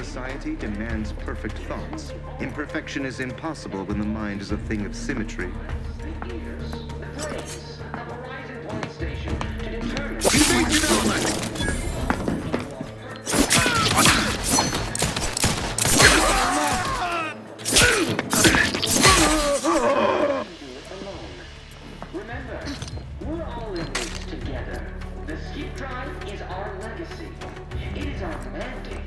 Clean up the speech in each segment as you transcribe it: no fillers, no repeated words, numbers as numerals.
society demands perfect thoughts. Imperfection is impossible when the mind is a thing of symmetry. Remember, we're all in this together. The skip drive is our legacy. It is our mandate.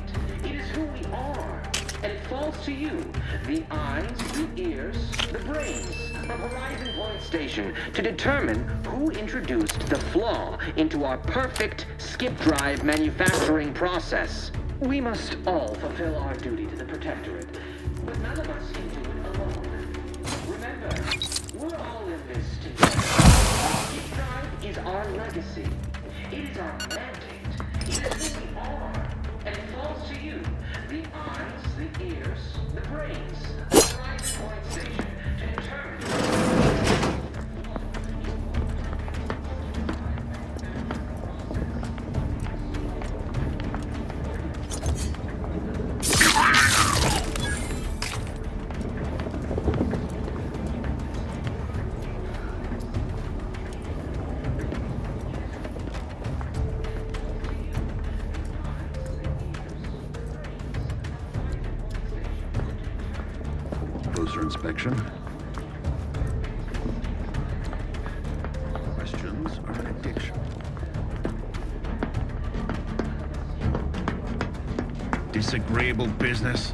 It is who we are. And it falls to you, the eyes, the ears, the brains of Horizon Point Station, to determine who introduced the flaw into our perfect skip drive manufacturing process. We must all fulfill our duty to the Protectorate, but none of us can do it alone. Remember, we're all in this together. The skip drive is our legacy. It is our mandate. It is who we are. And it falls to you, the eyes, the ears, the brains, the Horizon Point Station, to determine. Closer inspection. Questions are an addiction. Disagreeable business.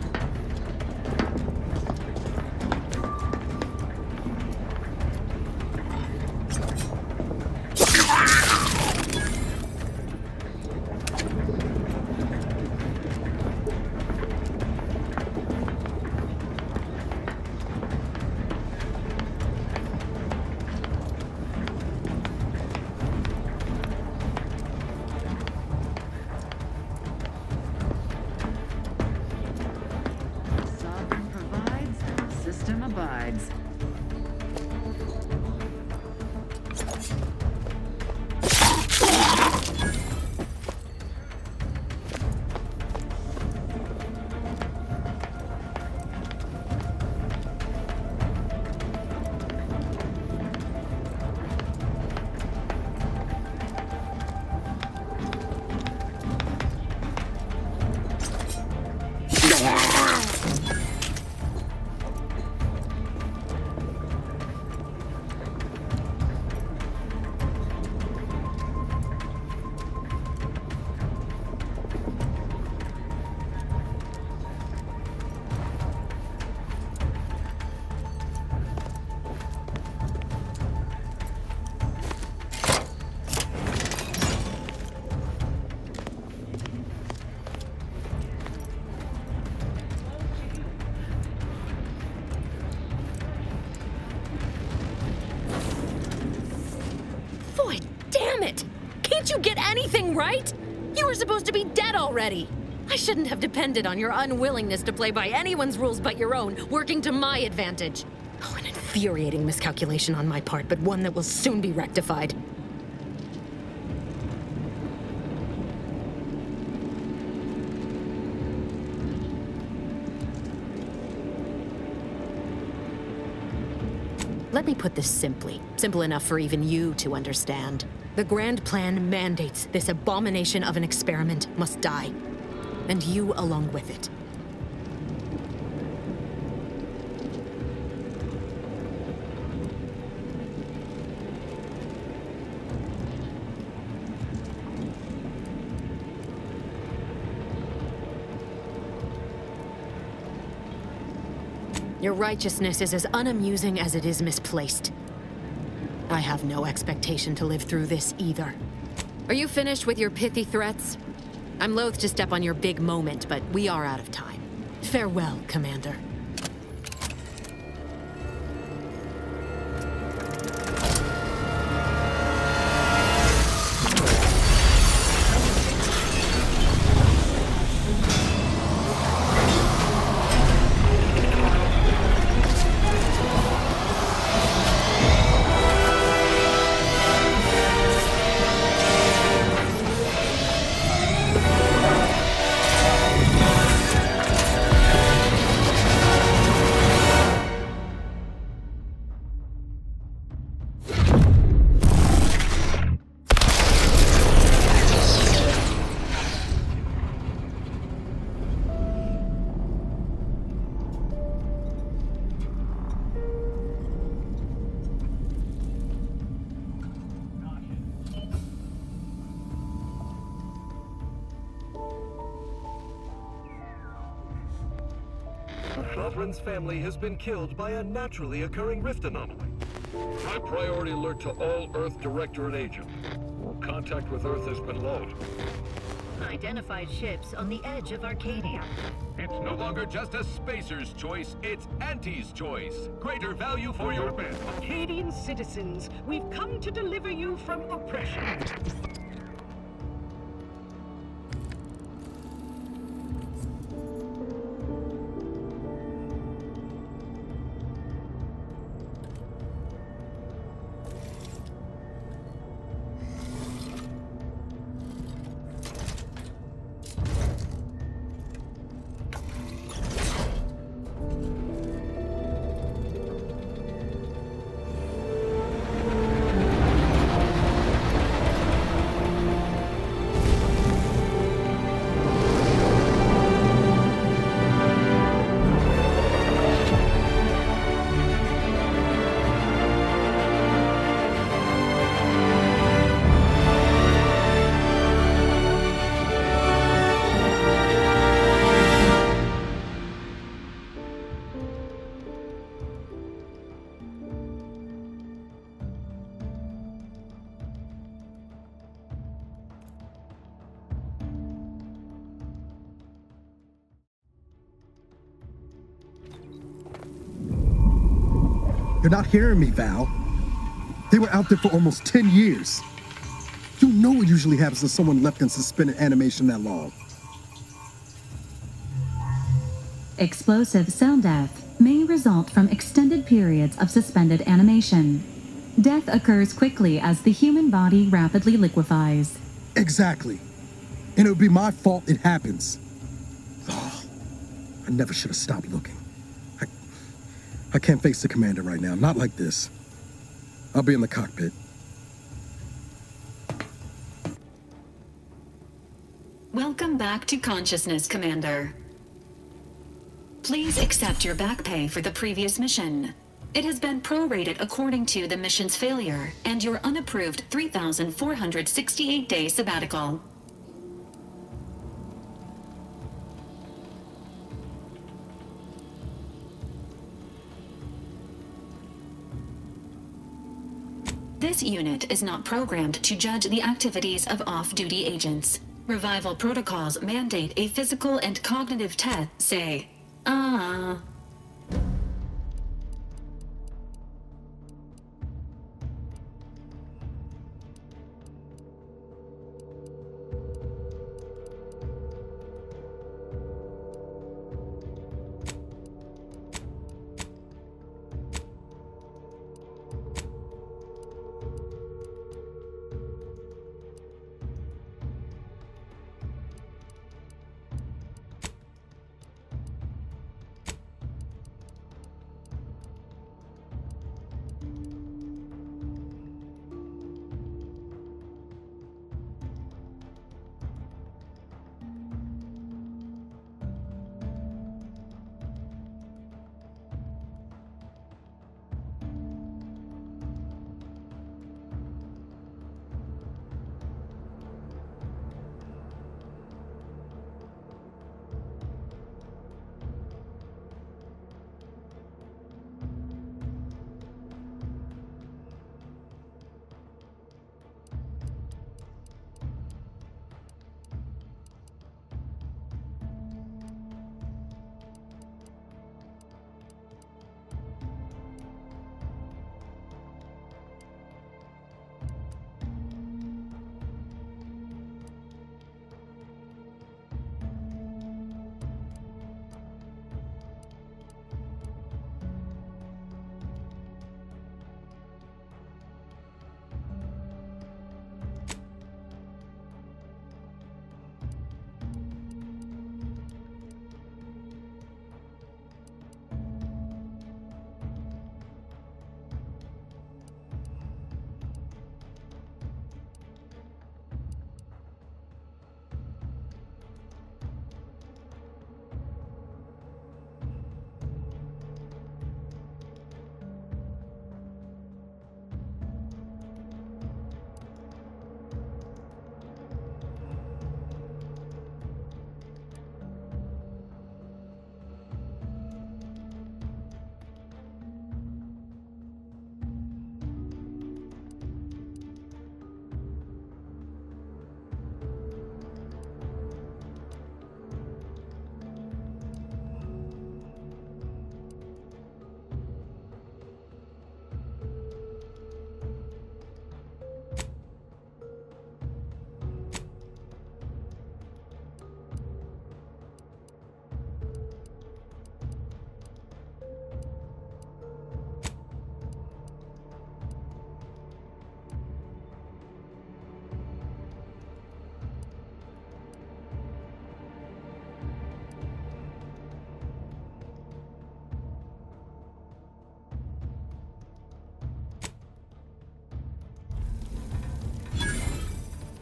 Abides. Boy, damn it! Can't you get anything right? You were supposed to be dead already. I shouldn't have depended on your unwillingness to play by anyone's rules but your own, working to my advantage. Oh, an infuriating miscalculation on my part, but one that will soon be rectified. Let me put this simply. Simple enough for even you to understand. The grand plan mandates this abomination of an experiment must die. And you along with it. Your righteousness is as unamusing as it is misplaced. I have no expectation to live through this either. Are you finished with your pithy threats? I'm loath to step on your big moment, but we are out of time. Farewell, Commander. Sovereign's family has been killed by a naturally occurring rift anomaly. High priority alert to all Earth Directorate agents. Contact with Earth has been lost. Identified ships on the edge of Arcadia. It's no longer just a spacer's choice, it's Auntie's choice. Greater value for your men. Arcadian citizens, we've come to deliver you from oppression. You're not hearing me, Val. They were out there for almost 10 years. You know what usually happens when someone left in suspended animation that long. Explosive cell death may result from extended periods of suspended animation. Death occurs quickly as the human body rapidly liquefies. Exactly. And it would be my fault it happens. Oh, I never should have stopped looking. I can't face the commander right now, not like this. I'll be in the cockpit. Welcome back to consciousness, Commander. Please accept your back pay for the previous mission. It has been prorated according to the mission's failure and your unapproved 3,468-day sabbatical. This unit is not programmed to judge the activities of off-duty agents. Revival protocols mandate a physical and cognitive test, say,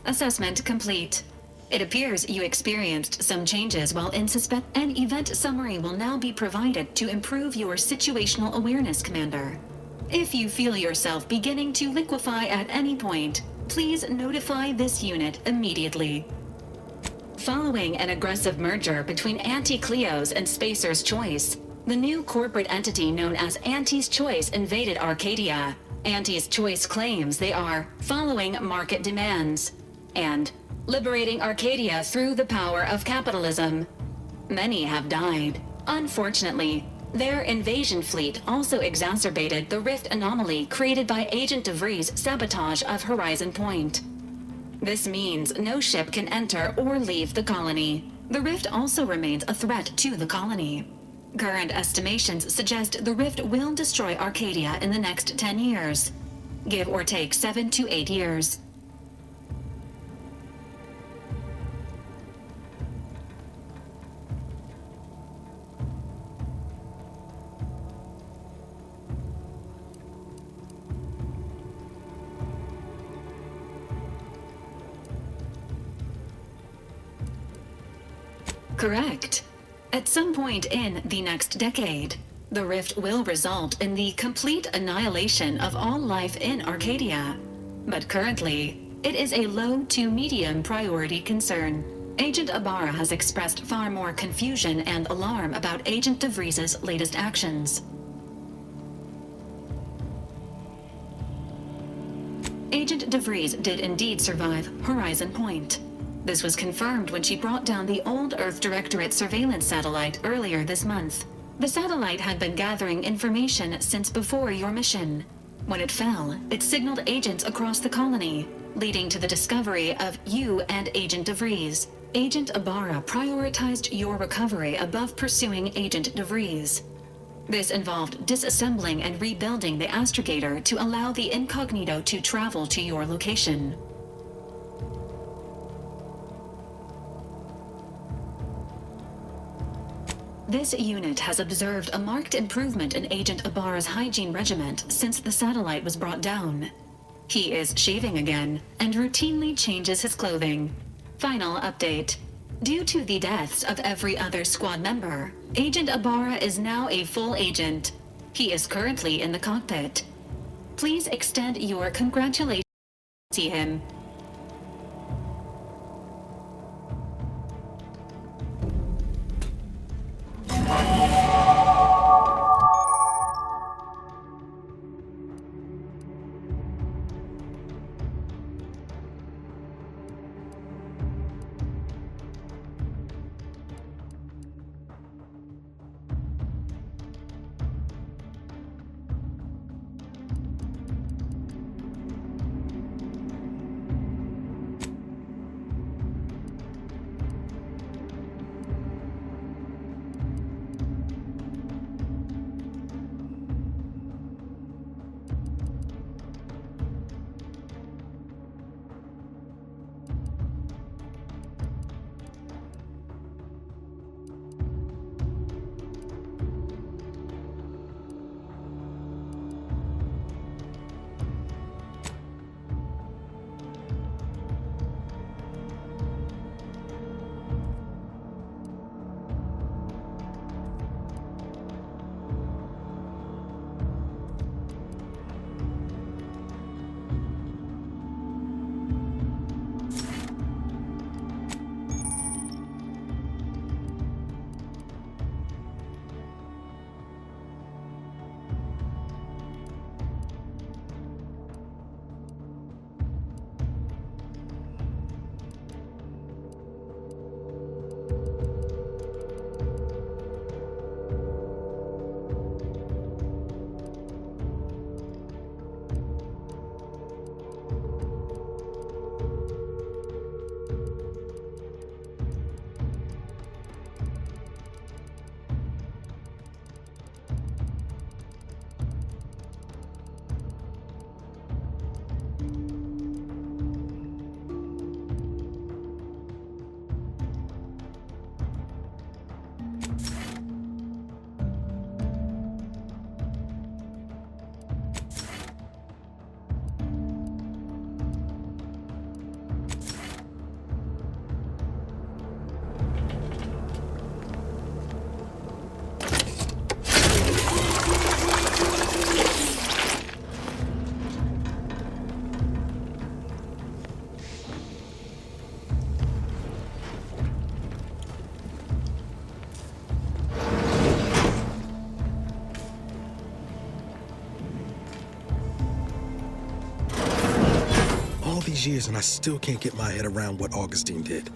Assessment complete. It appears you experienced some changes while in suspense. An event summary will now be provided to improve your situational awareness, Commander. If you feel yourself beginning to liquefy at any point, please notify this unit immediately. Following an aggressive merger between Anti-Cleo's and Spacer's Choice, the new corporate entity known as Anti's Choice invaded Arcadia. Anti's Choice claims they are following market demands and liberating Arcadia through the power of capitalism. Many have died. Unfortunately, their invasion fleet also exacerbated the rift anomaly created by Agent DeVries' sabotage of Horizon Point. This means no ship can enter or leave the colony. The rift also remains a threat to the colony. Current estimations suggest the rift will destroy Arcadia in the next 10 years. Give or take 7 to 8 years. Correct. At some point in the next decade, the rift will result in the complete annihilation of all life in Arcadia. But currently, it is a low to medium priority concern. Agent Ibarra has expressed far more confusion and alarm about Agent DeVries' latest actions. Agent DeVries did indeed survive Horizon Point. This was confirmed when she brought down the old Earth Directorate surveillance satellite earlier this month. The satellite had been gathering information since before your mission. When it fell, it signaled agents across the colony, leading to the discovery of you and Agent DeVries. Agent Ibarra prioritized your recovery above pursuing Agent DeVries. This involved disassembling and rebuilding the astrogator to allow the incognito to travel to your location. This unit has observed a marked improvement in Agent Ibarra's hygiene regiment since the satellite was brought down. He is shaving again and routinely changes his clothing. Final update. Due to the deaths of every other squad member, Agent Ibarra is now a full agent. He is currently in the cockpit. Please extend your congratulations to him. these years and I still can't get my head around what Augustine did.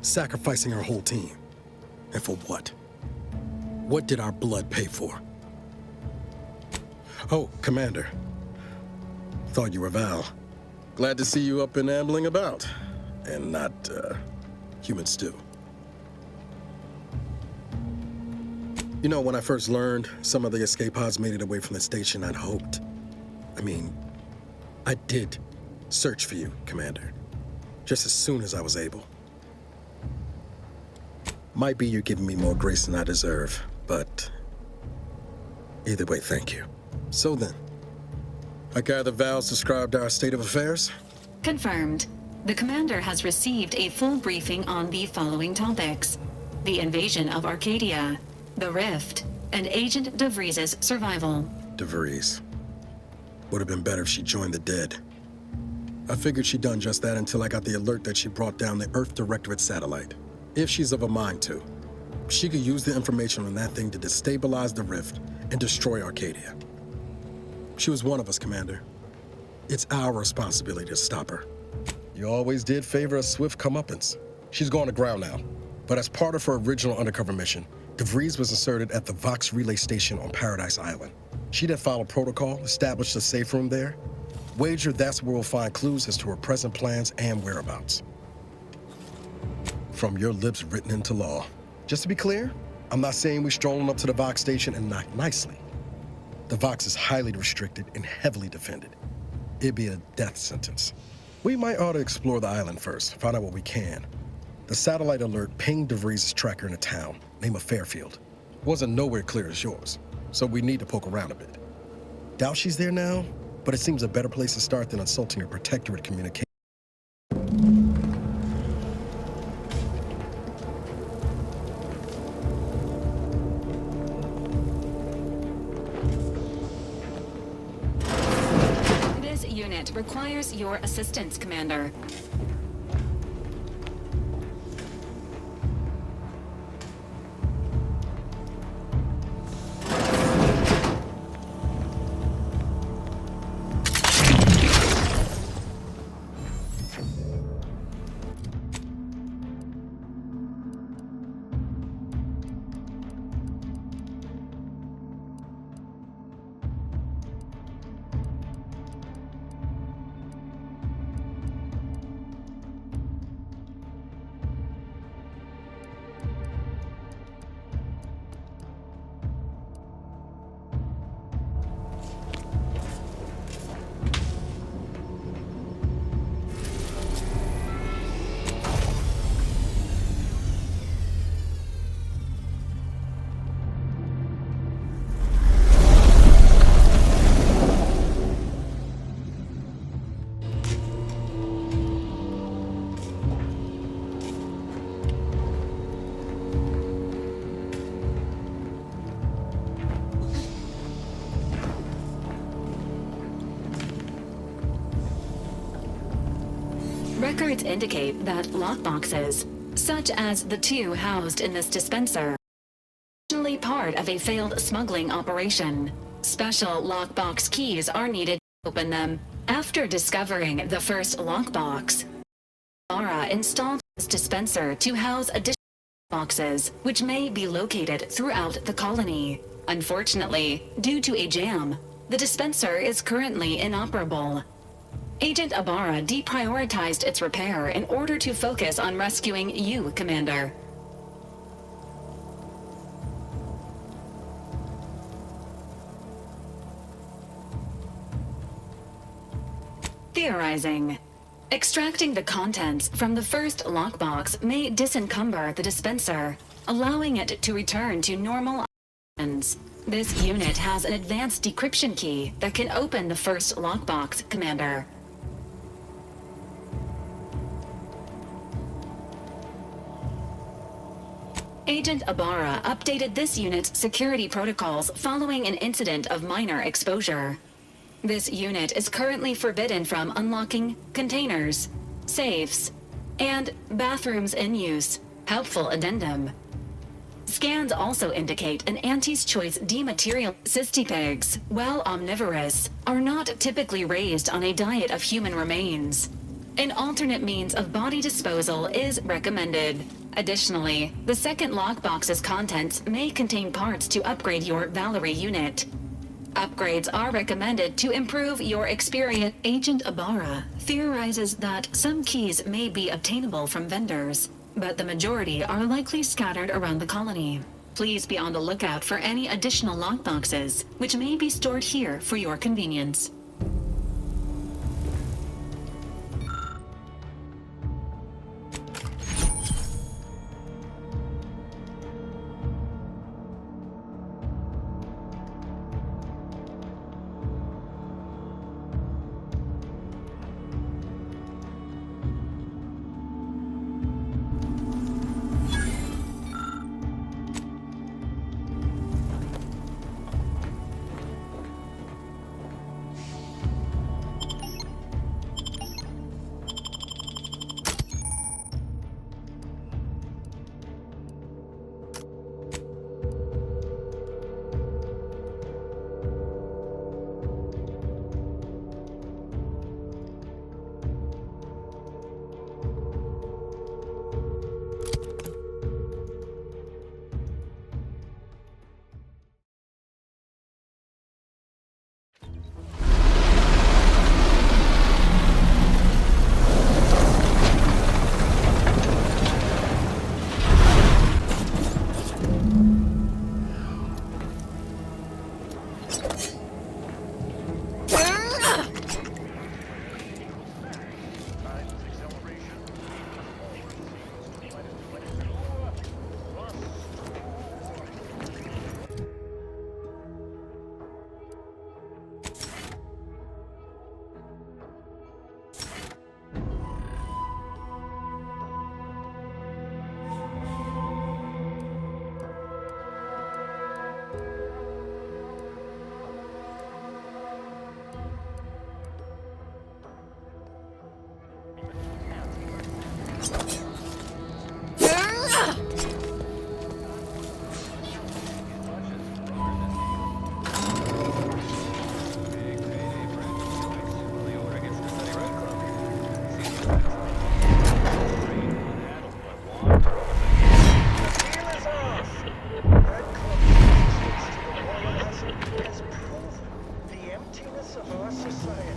Sacrificing our whole team. And for what? What did our blood pay for? Oh, Commander. Thought you were Val. Glad to see you up and ambling about. And not, human stew. You know, when I first learned some of the escape pods made it away from the station, I'd hoped. I did search for you, Commander. Just as soon as I was able. Might be you're giving me more grace than I deserve, but either way, thank you. So then, I gather Val's described our state of affairs? Confirmed. The commander has received a full briefing on the following topics: the invasion of Arcadia, the Rift, and Agent DeVries' survival. DeVries. Would have been better if she joined the dead. I figured she'd done just that until I got the alert that she brought down the Earth Directorate satellite. If she's of a mind to, she could use the information on that thing to destabilize the Rift and destroy Arcadia. She was one of us, Commander. It's our responsibility to stop her. You always did favor a swift comeuppance. She's gone to ground now. But as part of her original undercover mission, DeVries was inserted at the Vox Relay Station on Paradise Island. She'd have followed protocol, established a safe room there. Wager that's where we'll find clues as to her present plans and whereabouts. From your lips written into law. Just to be clear, I'm not saying we're strolling up to the Vox station and knock nicely. The Vox is highly restricted and heavily defended. It'd be a death sentence. We might ought to explore the island first, find out what we can. The satellite alert pinged DeVries' tracker in a town, name of Fairfield. Wasn't nowhere clear as yours, so we need to poke around a bit. Doubt she's there now, but it seems a better place to start than insulting her protectorate communication. This unit requires your assistance, Commander. Records indicate that lockboxes, such as the two housed in this dispenser, are originally part of a failed smuggling operation. Special lockbox keys are needed to open them. After discovering the first lockbox, Laura installed this dispenser to house additional boxes, which may be located throughout the colony. Unfortunately, due to a jam, the dispenser is currently inoperable. Agent Ibarra deprioritized its repair in order to focus on rescuing you, Commander. Theorizing. Extracting the contents from the first lockbox may disencumber the dispenser, allowing it to return to normal operations. This unit has an advanced decryption key that can open the first lockbox, Commander. Agent Ibarra updated this unit's security protocols following an incident of minor exposure. This unit is currently forbidden from unlocking containers, safes, and bathrooms in use. Helpful addendum. Scans also indicate an Auntie's Choice dematerial. Cystipegs, while omnivorous, are not typically raised on a diet of human remains. An alternate means of body disposal is recommended. Additionally, the second lockbox's contents may contain parts to upgrade your Valerie unit. Upgrades are recommended to improve your experience. Agent Ibarra theorizes that some keys may be obtainable from vendors, but the majority are likely scattered around the colony. Please be on the lookout for any additional lockboxes, which may be stored here for your convenience.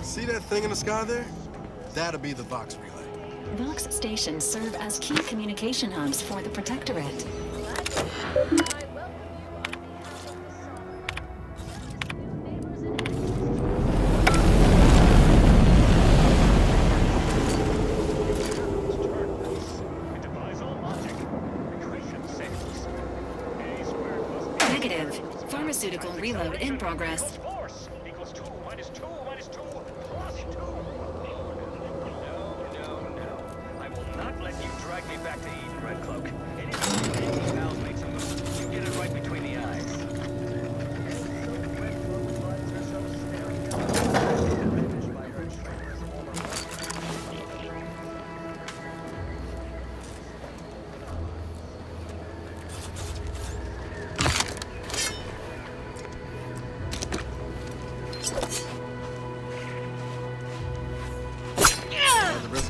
See that thing in the sky there? That'll be the Vox relay. Vox stations serve as key communication hubs for the Protectorate. Negative. Pharmaceutical reload in progress.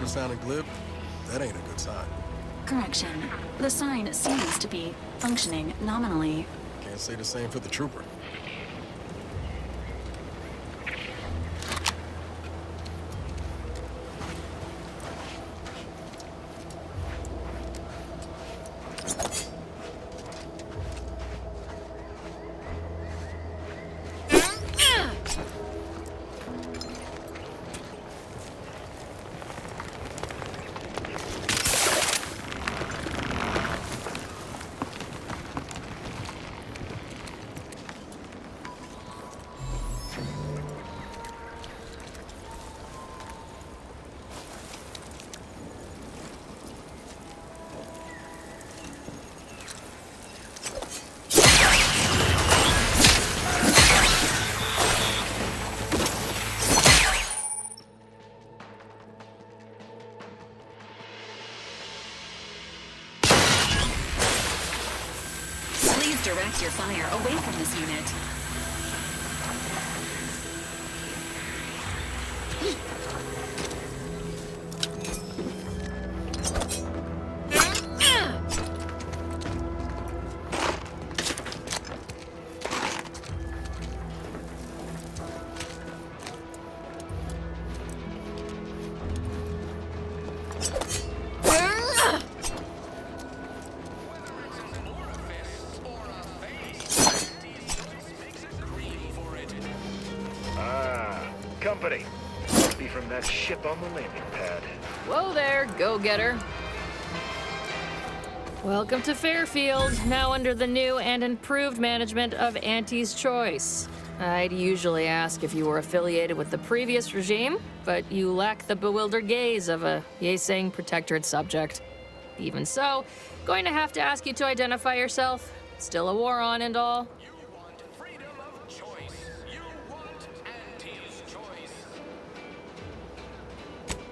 Sounding glib, that ain't a good sign. Correction. The sign seems to be functioning nominally. Can't say the same for the trooper. Direct your fire away from this unit. company. Must be from that ship on the landing pad. Whoa there, go-getter. Welcome to Fairfield, now under the new and improved management of Auntie's Choice. I'd usually ask if you were affiliated with the previous regime, but you lack the bewildered gaze of a yay-saying protectorate subject. Even so, going to have to ask you to identify yourself. Still a war on and all. You want freedom of choice. You want Auntie's choice.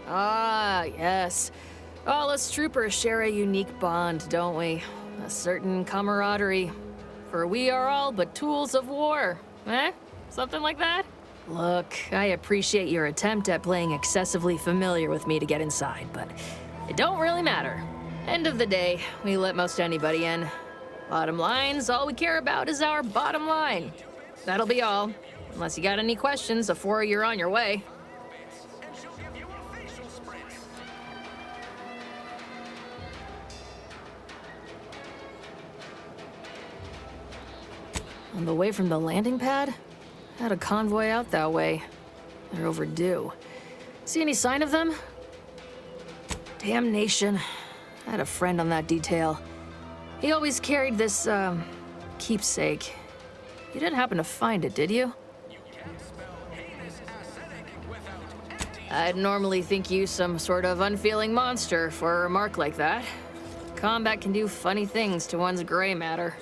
Ah, yes. All us troopers share a unique bond, don't we? A certain camaraderie. For we are all but tools of war. Eh? Something like that? Look, I appreciate your attempt at playing excessively familiar with me to get inside, but it don't really matter. End of the day, we let most anybody in. Bottom line's all we care about is our bottom line. That'll be all. Unless you got any questions before you're on your way. And she'll give you a facial spray. On the way from the landing pad? Had a convoy out that way. They're overdue. See any sign of them? Damnation. I had a friend on that detail. He always carried this, keepsake. You didn't happen to find it, did you? I'd normally think you some sort of unfeeling monster for a remark like that. Combat can do funny things to one's gray matter.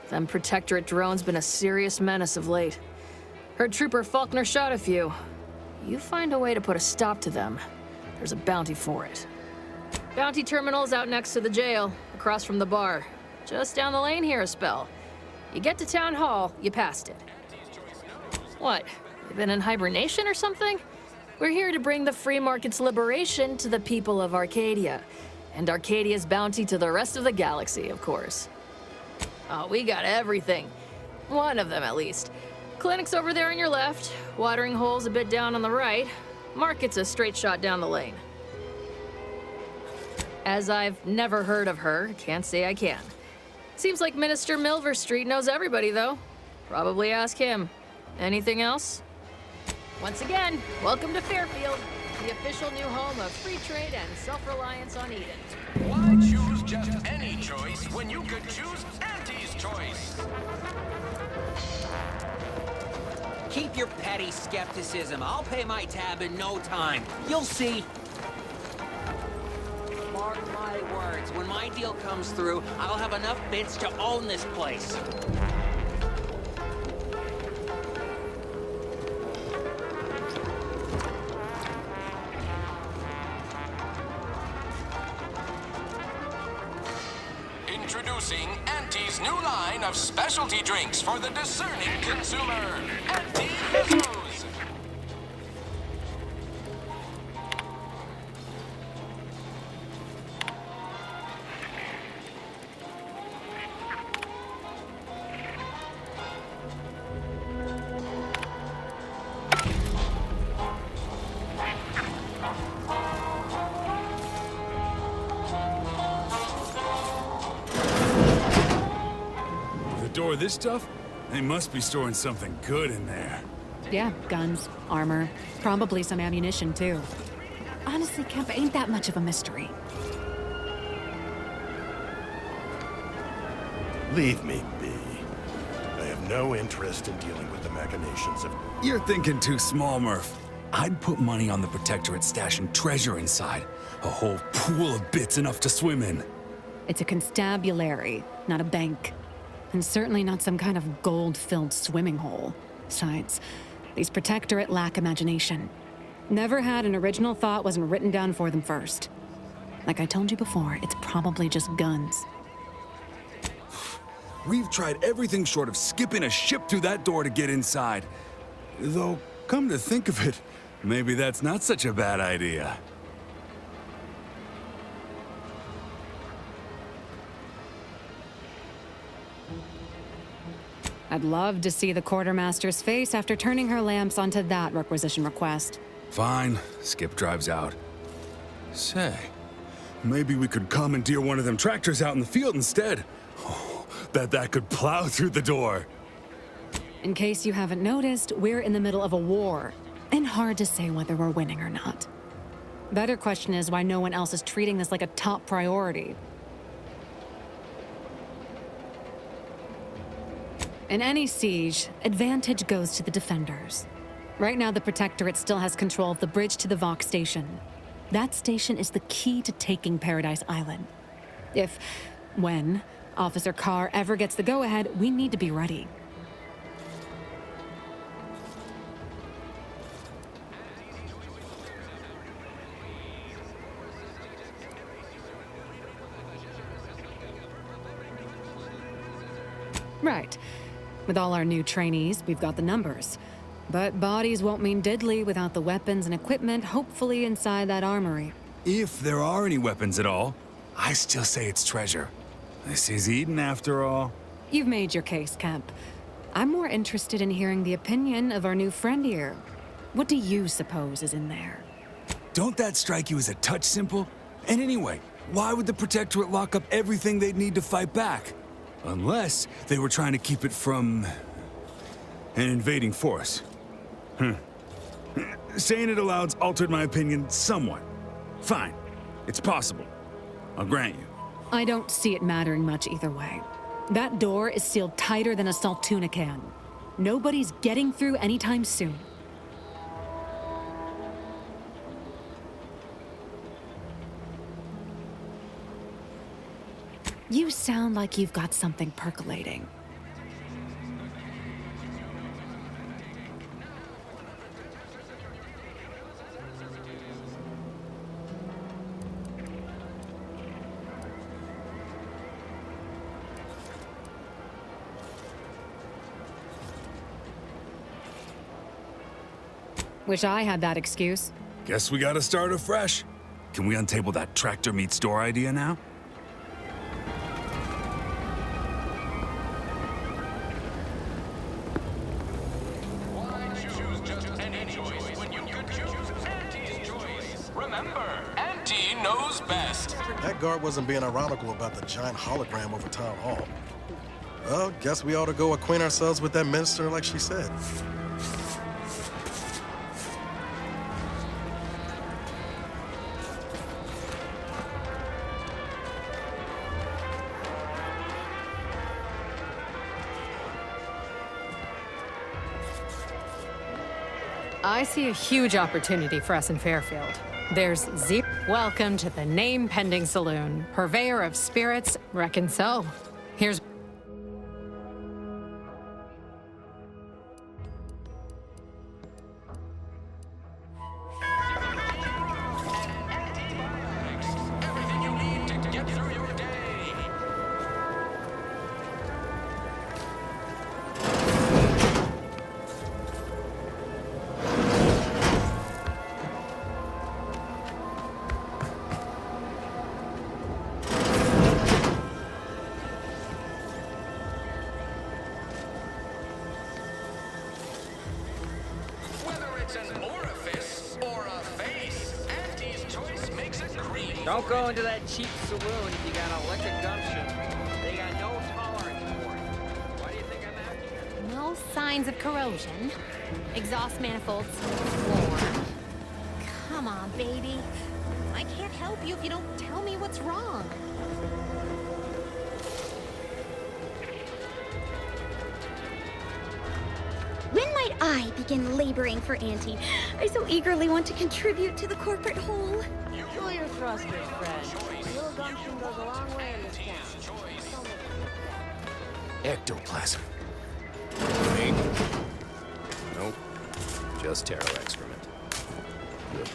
Them Protectorate drones been a serious menace of late. Heard Trooper Faulkner shot a few. You find a way to put a stop to them, there's a bounty for it. Bounty terminal's out next to the jail, across from the bar. Just down the lane here a spell. You get to Town Hall, you passed it. What, you been in hibernation or something? We're here to bring the free market's liberation to the people of Arcadia. And Arcadia's bounty to the rest of the galaxy, of course. Oh, we got everything. One of them, at least. Clinic's over there on your left, watering hole's a bit down on the right. Market's a straight shot down the lane. As I've never heard of her, can't say I can. Seems like Minister Milver Street knows everybody, though. Probably ask him. Anything else? Once again, welcome to Fairfield, the official new home of free trade and self-reliance on Eden. Why choose just any choice when you could choose Auntie's choice? Keep your petty skepticism. I'll pay my tab in no time. You'll see. Mark my words, when my deal comes through, I'll have enough bits to own this place. Introducing Auntie's new line of specialty drinks for the discerning consumer. Auntie Mizzos. Store this stuff? They must be storing something good in there. Yeah, guns, armor, probably some ammunition too. Honestly, Kemp, ain't that much of a mystery. Leave me be. I have no interest in dealing with the machinations of... You're thinking too small, Murph. I'd put money on the Protectorate stashing treasure inside. A whole pool of bits enough to swim in. It's a constabulary, not a bank. And certainly not some kind of gold-filled swimming hole. Besides, these Protectorate lack imagination. Never had an original thought wasn't written down for them first. Like I told you before, it's probably just guns. We've tried everything short of skipping a ship through that door to get inside. Though, come to think of it, maybe that's not such a bad idea. I'd love to see the quartermaster's face after turning her lamps onto that requisition request. Fine. Skip drives out. Say, maybe we could commandeer one of them tractors out in the field instead. Oh, bet that could plow through the door. In case you haven't noticed, we're in the middle of a war. And hard to say whether we're winning or not. Better question is why no one else is treating this like a top priority. In any siege, advantage goes to the defenders. Right now, the Protectorate still has control of the bridge to the Vox station. That station is the key to taking Paradise Island. When, Officer Carr ever gets the go-ahead, we need to be ready. Right. With all our new trainees, we've got the numbers. But bodies won't mean diddly without the weapons and equipment hopefully inside that armory. If there are any weapons at all, I still say it's treasure. This is Eden after all. You've made your case, Kemp. I'm more interested in hearing the opinion of our new friend here. What do you suppose is in there? Don't that strike you as a touch simple? And anyway, why would the Protectorate lock up everything they'd need to fight back? Unless they were trying to keep it from an invading force. Saying it aloud's altered my opinion somewhat. Fine, it's possible. I'll grant you. I don't see it mattering much either way. That door is sealed tighter than a salt tuna can. Nobody's getting through anytime soon. You sound like you've got something percolating. Wish I had that excuse. Guess we gotta start afresh. Can we untable that tractor meets door idea now? Why choose just any choice when you could choose Auntie's choice? Remember, Auntie knows best. That guard wasn't being ironical about the giant hologram over Town Hall. Well, guess we ought to go acquaint ourselves with that minister like she said. I see a huge opportunity for us in Fairfield. There's zero. Welcome to the name-pending saloon. Purveyor of spirits, reckon so. Here's... Everything you need to get through your day. Whether it's an orifice or a face, Auntie's choice makes it cream. Don't go into that cheap saloon if you got a lick of gumption. They got no tolerance for it. Why do you think I'm out here? No signs of corrosion. Exhaust manifolds warm. Come on, baby. I can't help you if you don't tell me what's wrong. When might I begin laboring for Auntie? I so eagerly want to contribute to the corporate whole. Cool your thrusters, friend. A little gumption goes a long way in this town. Ectoplasm. Me? Nope. Just taro excrement. Good.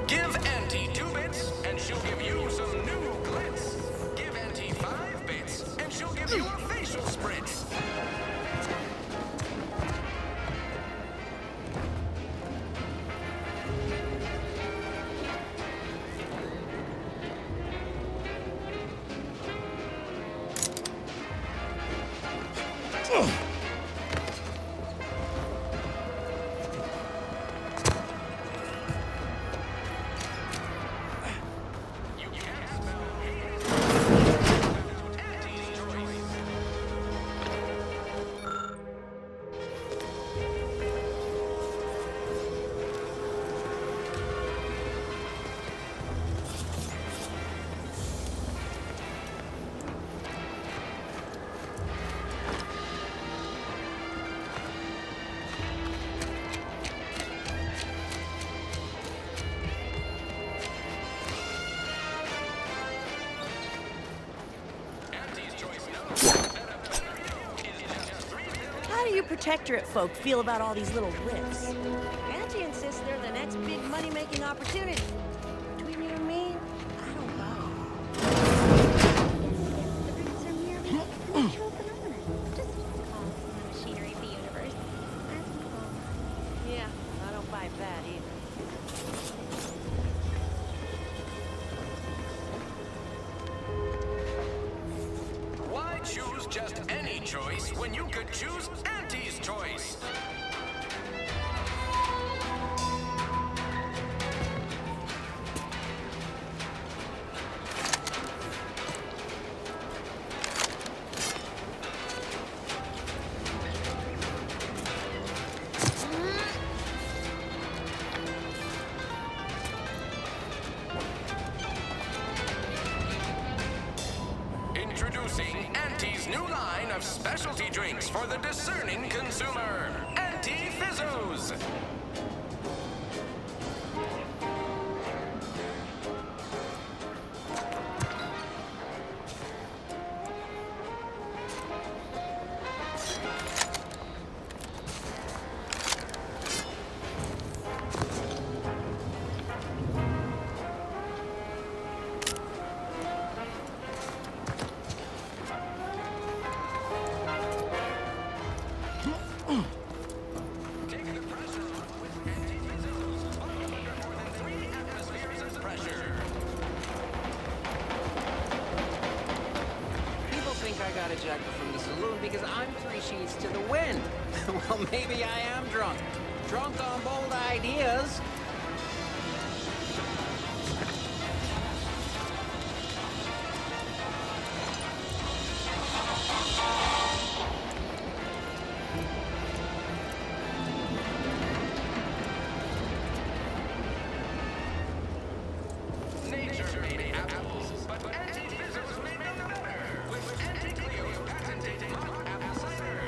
Give Auntie 2 bits, and she'll give you some new glitz. Give Auntie 5 bits, and she'll give you a facial spritz. you Protectorate folk feel about all these little rifts? Auntie insists they're the next big money-making opportunity. Between you and me, I don't buy The rifts are merely a natural phenomenon, just caused from the machinery of the universe. As we all. it. Yeah, I don't buy that either. Why choose just any choice when you could choose Auntie's choice? Introducing Auntie's new line of specialty drinks for the discerning consumer. Auntie Fizzos. People think I got ejected from the saloon because I'm 3 sheets to the wind. Well, maybe I am drunk. Drunk on bold ideas. Nature made apples, but Auntie Fizzos made them better with Auntie Cleo's patented mock apple cider.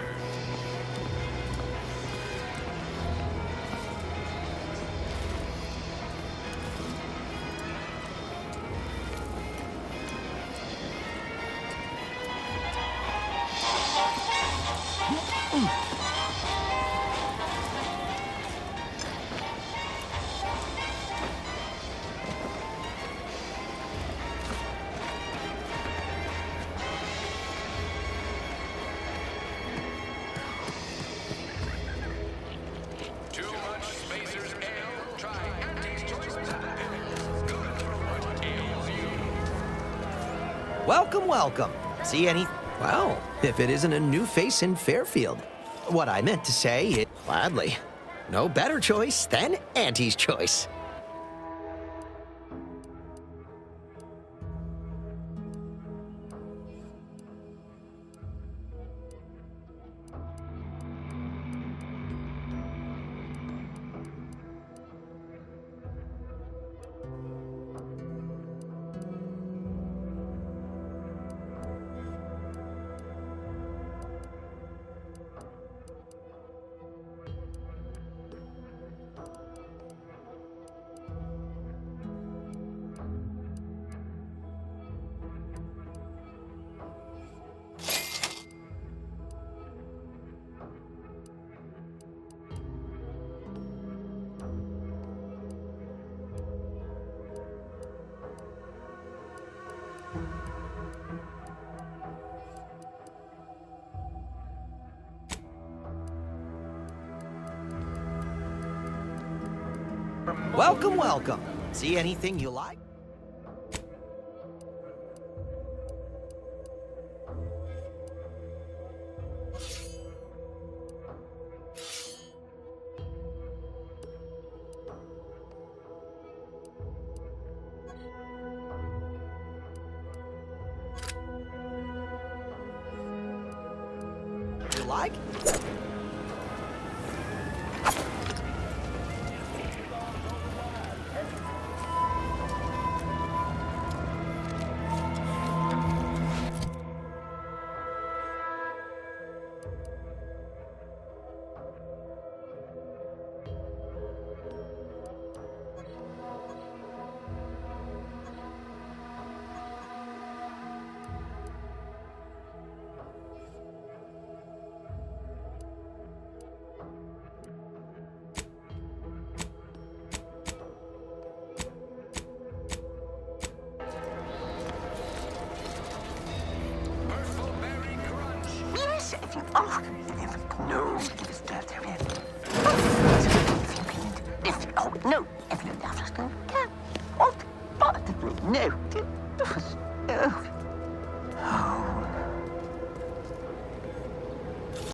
Too much Spacer's Ale? Try Auntie's Choice Pepper Pills. Good for what ails you. Welcome, welcome. See any... Well, if it isn't a new face in Fairfield. What I meant to say is, gladly, no better choice than Auntie's Choice. Welcome, welcome. See anything you like? You like? No.